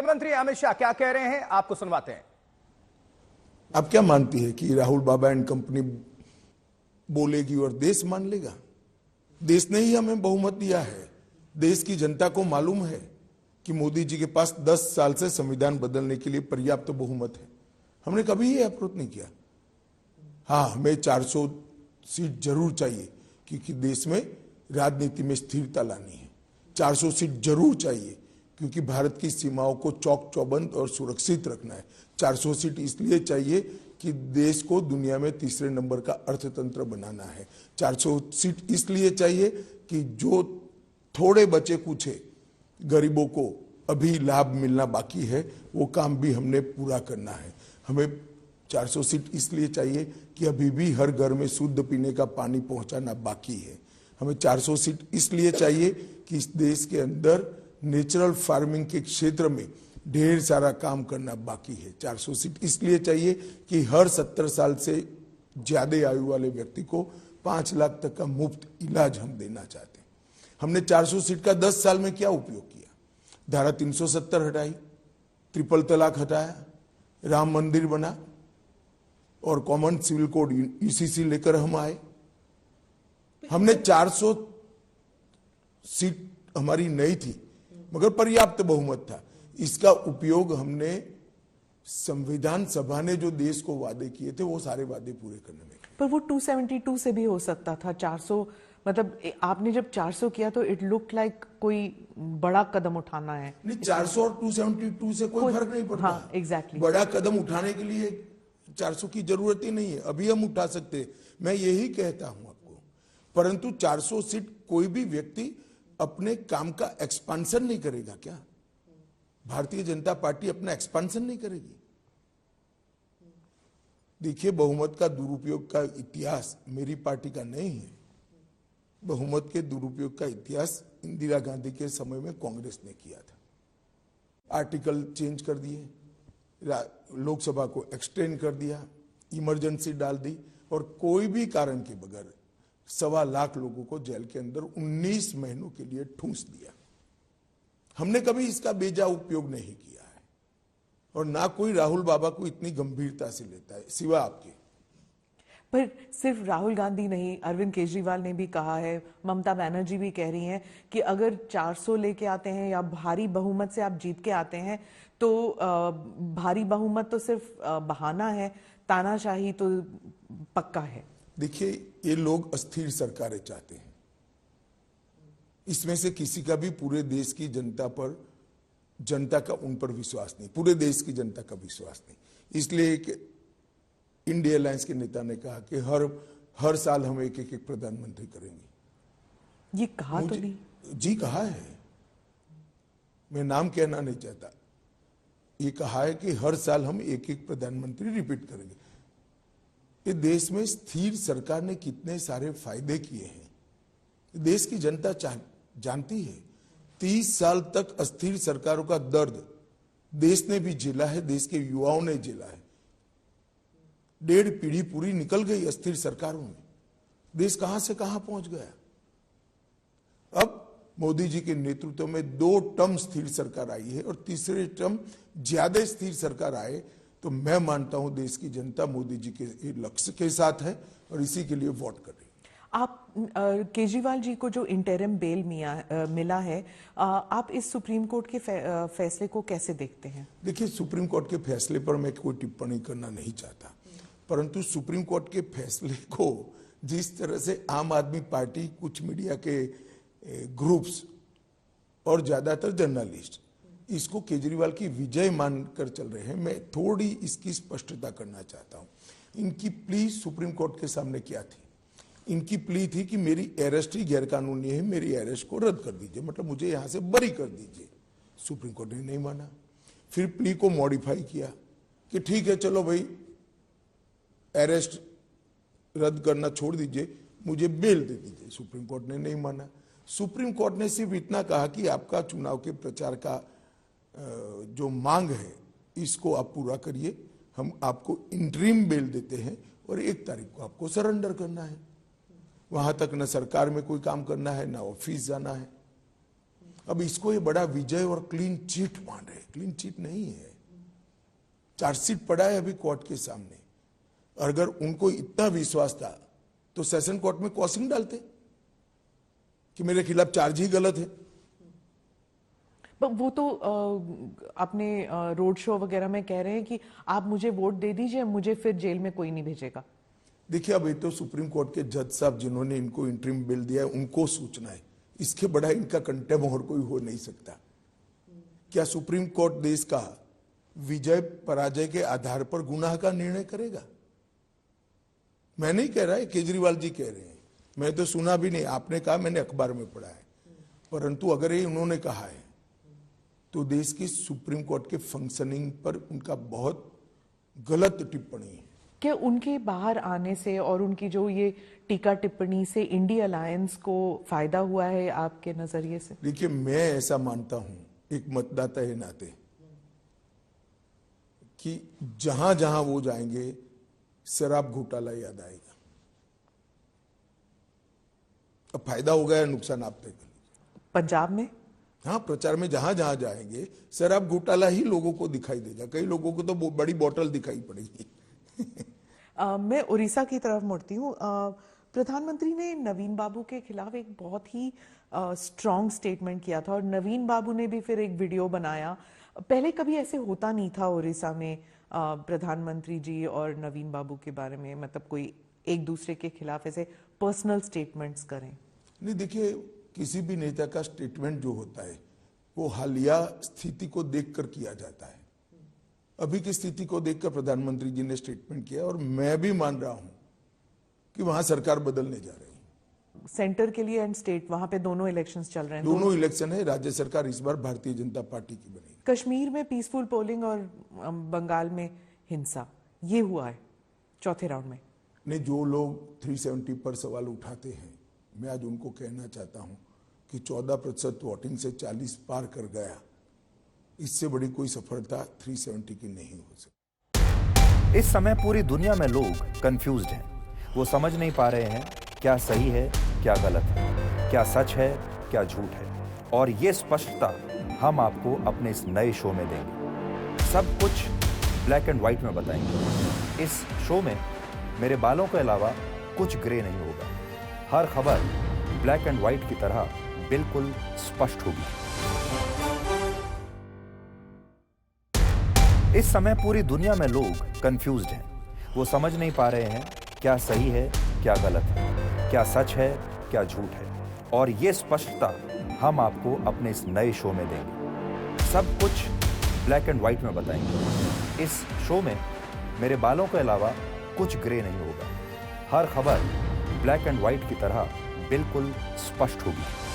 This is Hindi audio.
मंत्री अमित शाह क्या कह रहे हैं, आपको सुनवाते हैं। आप क्या मानती है कि राहुल बाबा एंड कंपनी बोलेगी और देश मान लेगा? देश ने ही हमें बहुमत दिया है। देश की जनता को मालूम है कि मोदी जी के पास 10 साल से संविधान बदलने के लिए पर्याप्त बहुमत है। हमने कभी ये अप्रोच नहीं किया। हाँ, हमें 400 सीट जरूर चाहिए क्योंकि देश में राजनीति में स्थिरता लानी है। 400 सीट जरूर चाहिए क्योंकि भारत की सीमाओं को चौक चौबंद और सुरक्षित रखना है। 400 सीट इसलिए चाहिए कि देश को दुनिया में तीसरे नंबर का अर्थतंत्र बनाना है। 400 सीट इसलिए चाहिए कि जो थोड़े बचे कुछे गरीबों को अभी लाभ मिलना बाकी है, वो काम भी हमने पूरा करना है। हमें 400 सीट इसलिए चाहिए कि अभी भी हर घर में शुद्ध पीने का पानी पहुंचाना बाकी है। हमें 400 सीट इसलिए चाहिए कि इस देश के अंदर नेचुरल फार्मिंग के क्षेत्र में ढेर सारा काम करना बाकी है। 400 सीट इसलिए चाहिए कि हर 70 साल से ज्यादा आयु वाले व्यक्ति को 5 लाख तक का मुफ्त इलाज हम देना चाहते हैं। हमने 400 सीट का 10 साल में क्या उपयोग किया? धारा 370 हटाई, ट्रिपल तलाक हटाया, राम मंदिर बना और कॉमन सिविल कोड यूसीसी लेकर हम आए। हमने 400 सीट हमारी नहीं थी मगर पर्याप्त बहुमत था। इसका उपयोग हमने संविधान सभा ने जो देश को वादे किए थे वो सारे वादे पूरे करने में। पर वो 272 से भी हो सकता था। 400 मतलब आपने जब 400 किया तो इट लुक लाइक कोई बड़ा कदम उठाना है। नहीं, 400 और 272 से कोई फर्क नहीं पड़ता। हाँ, एग्जैक्टली। बड़ा कदम उठाने के लिए 400 की जरूरत ही नहीं है। अभी हम उठा सकते हैं, मैं यही कहता हूं आपको। परंतु 400 सीट कोई भी व्यक्ति अपने काम का एक्सपांशन नहीं करेगा क्या? भारतीय जनता पार्टी अपना एक्सपांशन नहीं करेगी? देखिए, बहुमत का दुरुपयोग का इतिहास मेरी पार्टी का नहीं है। बहुमत के दुरुपयोग का इतिहास इंदिरा गांधी के समय में कांग्रेस ने किया था। आर्टिकल चेंज कर दिए, लोकसभा को एक्सटेंड कर दिया, इमरजेंसी डाल दी और कोई भी कारण के बगैर 1.25 लाख लोगों को जेल के अंदर 19 महीनों के लिए ठूंस दिया। हमने कभी इसका बेजा उपयोग नहीं किया है और ना कोई राहुल बाबा को इतनी गंभीरता से लेता है सिवा आपके। पर सिर्फ राहुल गांधी नहीं, अरविंद केजरीवाल ने भी कहा है, ममता बनर्जी भी कह रही हैं कि अगर 400 लेके आते हैं या भारी बहुमत से आप जीत के आते हैं तो भारी बहुमत तो सिर्फ बहाना है, तानाशाही तो पक्का है। देखिए, ये लोग अस्थिर सरकारें चाहते हैं। इसमें से किसी का भी पूरे देश की जनता का उन पर विश्वास नहीं, पूरे देश की जनता का विश्वास नहीं। इसलिए इंडिया अलायंस के नेता ने कहा कि हर साल हम एक प्रधानमंत्री करेंगे। ये कहा तो नहीं? जी कहा है, मैं नाम कहना नहीं चाहता। ये कहा है कि हर साल हम एक प्रधानमंत्री रिपीट करेंगे। ये देश में स्थिर सरकार ने कितने सारे फायदे किए हैं देश की जनता जानती है। 30 साल तक अस्थिर सरकारों का दर्द देश ने भी झेला है, देश के युवाओं ने झेला है। 1.5 पीढ़ी पूरी निकल गई अस्थिर सरकारों में। देश कहां से कहां पहुंच गया। अब मोदी जी के नेतृत्व में 2 टर्म स्थिर सरकार आई है और तीसरे टर्म ज्यादा स्थिर सरकार आए तो मैं मानता हूं देश की जनता मोदी जी के लक्ष्य के साथ है और इसी के लिए वोट कर रही है। आप केजरीवाल जी को जो इंटरिम बेल मिला है, आप इस सुप्रीम कोर्ट के फैसले को कैसे देखते हैं? देखिए, सुप्रीम कोर्ट के फैसले पर मैं कोई टिप्पणी करना नहीं चाहता, परंतु सुप्रीम कोर्ट के फैसले को जिस तरह से आम आदमी पार्टी, कुछ मीडिया के ग्रुप्स और ज्यादातर जर्नलिस्ट इसको केजरीवाल की विजय मानकर चल रहे हैं, मैं थोड़ी इसकी स्पष्टता करना चाहता हूं। इनकी प्ली सुप्रीम कोर्ट के सामने क्या थी? इनकी प्ली थी कि मेरी अरेस्ट ही गैरकानूनी है, मेरी अरेस्ट को रद्द कर दीजिए, मतलब मुझे यहां से बरी कर दीजिए। सुप्रीम कोर्ट ने नहीं माना। फिर प्ली को मॉडिफाई किया कि ठीक है, चलो भाई अरेस्ट रद्द करना छोड़ दीजिए, मुझे बेल दे दीजिए। सुप्रीम कोर्ट ने नहीं माना। सुप्रीम कोर्ट ने सिर्फ इतना कहा कि आपका चुनाव के प्रचार का जो मांग है इसको आप पूरा करिए, हम आपको इंटरिम बेल देते हैं और 1 तारीख को आपको सरेंडर करना है। वहां तक न सरकार में कोई काम करना है, ना ऑफिस जाना है। अब इसको ये बड़ा विजय और क्लीन चिट मान रहे। क्लीन चिट नहीं है, चार्जशीट पड़ा है अभी कोर्ट के सामने। अगर उनको इतना विश्वास था तो सेशन कोर्ट में कॉसिंग डालते कि मेरे खिलाफ चार्ज ही गलत है। पर वो तो अपने रोड शो वगैरह में कह रहे हैं कि आप मुझे वोट दे दीजिए, मुझे फिर जेल में कोई नहीं भेजेगा। देखिए, अब ये तो सुप्रीम कोर्ट के जज साहब जिन्होंने इनको इंटरिम बिल दिया है उनको सूचना है, इसके बड़ा इनका कंटेम और कोई हो नहीं सकता। क्या सुप्रीम कोर्ट देश का विजय पराजय के आधार पर गुनाह का निर्णय करेगा? मैं नहीं कह रहा है, केजरीवाल जी कह रहे हैं, मैं तो सुना भी नहीं, आपने कहा, मैंने अखबार में पढ़ा है। परंतु अगर ये उन्होंने कहा है तो देश की सुप्रीम कोर्ट के फंक्शनिंग पर उनका बहुत गलत टिप्पणी है। क्या उनके बाहर आने से और उनकी जो ये टीका टिप्पणी से इंडिया अलायंस को फायदा हुआ है आपके नजरिए से? देखिए, मैं ऐसा मानता हूं एक मतदाता के नाते कि जहां जहां वो जाएंगे शराब घोटाला याद आएगा। अब फायदा हो गया, नुकसान आप तय कर लीजिए। पंजाब में हाँ, प्रचार में जहां जहां जाएंगे शराब घोटाला ही लोगों को दिखाई देगा। कई लोगों को तो बड़ी बोतल दिखाई पड़ेगी। मैं उड़ीसा की तरफ मुड़ती हूँ। प्रधानमंत्री ने नवीन बाबू के खिलाफ एक बहुत ही स्ट्रॉन्ग स्टेटमेंट किया था और नवीन बाबू ने भी फिर एक वीडियो बनाया। पहले कभी ऐसे होता नहीं था उड़ीसा में प्रधानमंत्री जी और नवीन बाबू के बारे में, मतलब कोई एक दूसरे के खिलाफ ऐसे पर्सनल स्टेटमेंट्स करें। नहीं, देखिए, किसी भी नेता का स्टेटमेंट जो होता है वो हालिया स्थिति को देखकर किया जाता है। अभी की स्थिति को देखकर प्रधानमंत्री जी ने स्टेटमेंट किया और मैं भी मान रहा हूं कि वहां सरकार बदलने जा रही है। सेंटर के लिए एंड स्टेट, वहां पे दोनों इलेक्शंस चल रहे हैं। दोनों इलेक्शन है। राज्य सरकार इस बार भारतीय जनता पार्टी की बनेगी। कश्मीर में पीसफुल पोलिंग और बंगाल में हिंसा, ये हुआ है चौथे राउंड में। नहीं, जो लोग 370 पर सवाल उठाते हैं, मैं आज उनको कहना चाहता हूं कि 14% वोटिंग से 40 पार कर गया, इससे बड़ी कोई सफलता 370 की नहीं हो सकती। इस समय पूरी दुनिया में लोग कंफ्यूज्ड हैं। वो समझ नहीं पा रहे हैं क्या सही है, क्या गलत है, क्या सच है, क्या झूठ है। और ये स्पष्टता हम आपको अपने इस नए शो में देंगे। सब कुछ ब्लैक एंड व्हाइट में बताएंगे। इस शो में मेरे बालों के अलावा कुछ ग्रे नहीं होगा। हर खबर ब्लैक एंड व्हाइट की तरह बिल्कुल स्पष्ट होगी। इस समय पूरी दुनिया में लोग कंफ्यूज्ड हैं। वो समझ नहीं पा रहे हैं क्या सही है, क्या गलत है, क्या सच है, क्या झूठ है। और ये स्पष्टता हम आपको अपने इस नए शो में देंगे। सब कुछ ब्लैक एंड व्हाइट में बताएंगे। इस शो में मेरे बालों के अलावा कुछ ग्रे नहीं होगा। हर खबर ब्लैक एंड व्हाइट की तरह बिल्कुल स्पष्ट होगी।